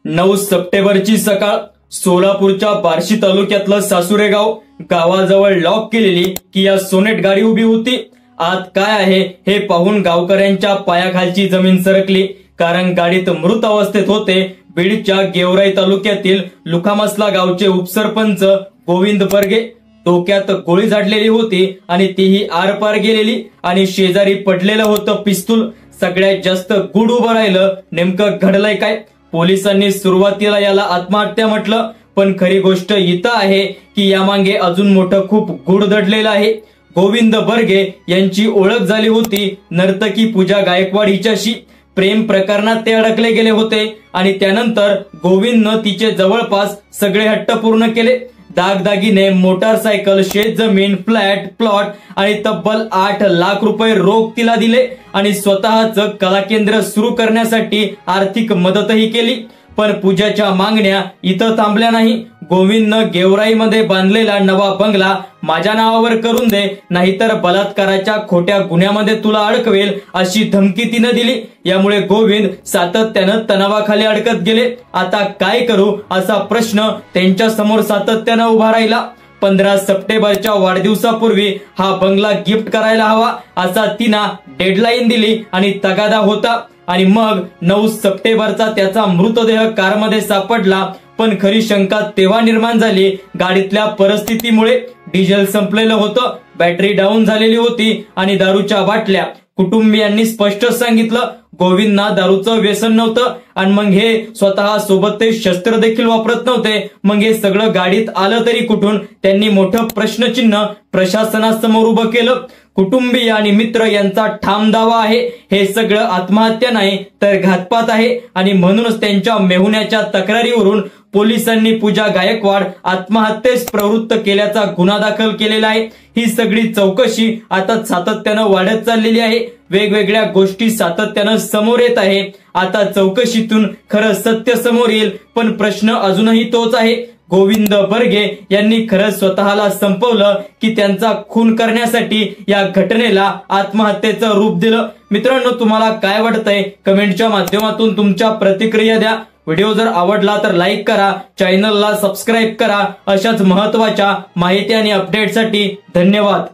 9 सप्टेंबरची सकाळ सोलापूरच्या बार्शी तालुक्यातलं सासुरे गावाजवळ लॉक केलेली किया सोनेट गाडी उभी होती। आत काय आहे हे पाहून गावकऱ्यांच्या पायाखालची जमीन सरकली, कारण गाडीत मृत अवस्थेत होते बीडच्या गेवराई तालुक्यातील लुखामसला गावचे उपसरपंच गोविंद बर्गे। डोक्यात गोळी झाडलेली होती आणि तीही आरपार गेलेली, आणि शेजारी पडलेलं होतं पिस्तूल। सगळ्यात जास्त गुड उभं राहिलं, नेमकं घडलंय काय? पोलिसांनी सुरुवातीला याला आत्महत्या म्हटलं, पण खरी गोष्ट इथं आहे की यामागे अजून मोठं खूप गूढ दडलेलं आहे। गोविंद बर्गे यांची ओळख झाली होती नर्तकी पूजा गायकवाड हिच्याशी। प्रेम प्रकरणात ते अडकले गेले होते आणि त्यानंतर गोविंदनं तिचे जवळपास सगळे हट्ट पूर्ण केले। दागदागिने, मोटारसायकल, शेतजमीन, फ्लॅट, प्लॉट आणि तब्बल 8 लाख रुपये रोख तिला दिले आणि स्वतःच कला केंद्र सुरू करण्यासाठी आर्थिक मदतही केली। पण पूजाच्या मागण्या इथं थांबल्या नाही। गोविंदनं गेवराईमध्ये बांधलेला नवा बंगला माझ्या नावावर करून दे, नाहीतर बलात्काराच्या खोट्या गुन्ह्यामध्ये तुला अडकवेल अशी धमकी तिनं दिली। यामुळे गोविंद सातत्यानं तणावाखाली अडकत गेले। आता काय करू असा प्रश्न त्यांच्या समोर सातत्यानं उभा राहिला। 15 सप्टेंबरच्या वाढदिवसापूर्वी हा बंगला गिफ्ट करायला हवा असा तिनं डेडलाईन दिली आणि तगादा होता। आणि मग 9 सप्टेंबरचा त्याचा मृतदेह कारमध्ये सापडला। पण खरी शंका तेव्हा निर्माण झाली गाडीतल्या परिस्थितीमुळे। डिझेल संपलेलं होतं, बॅटरी डाऊन झालेली होती आणि दारूच्या बाटल्या। कुटुंबियांनी स्पष्ट सांगितलं गोविंदना दारूचं व्यसन नव्हतं, आणि मग हे स्वतः सोबत ते शस्त्र देखील वापरत नव्हते। मग हे सगळं गाडीत आलं तरी कुठून? त्यांनी मोठं प्रश्नचिन्ह प्रशासनासमोर उभं केलं। कुटुंबीय आणि मित्र यांचा ठाम दावा आहे हे सगळं आत्महत्या नाही तर घातपात आहे, आणि म्हणूनच त्यांच्या मेहुण्याच्या तक्रारीवरून पोलिसांनी पूजा गायकवाड आत्महत्येस प्रवृत्त केल्याचा गुन्हा दाखल केलेला आहे। ही सगळी चौकशी आता सातत्यानं वाढत चाललेली आहे। वेगवेगळ्या गोष्टी सातत्यानं समोर येत आहे। आता चौकशीतून खरं सत्य समोर येईल, पण प्रश्न अजूनही तोच आहे, गोविंद बर्गे यांनी खरं स्वतःला संपवलं की त्यांचा खून करण्यासाठी या घटनेला आत्महत्येचं रूप दिलं? मित्रांनो, तुम्हाला काय वाटतंय? कमेंटच्या माध्यमातून तुमच्या प्रतिक्रिया द्या। व्हिडिओ जर आवडला तर लाईक करा, चॅनलला सबस्क्राईब करा। अशाच महत्त्वाच्या माहिती आणि अपडेटसाठी धन्यवाद।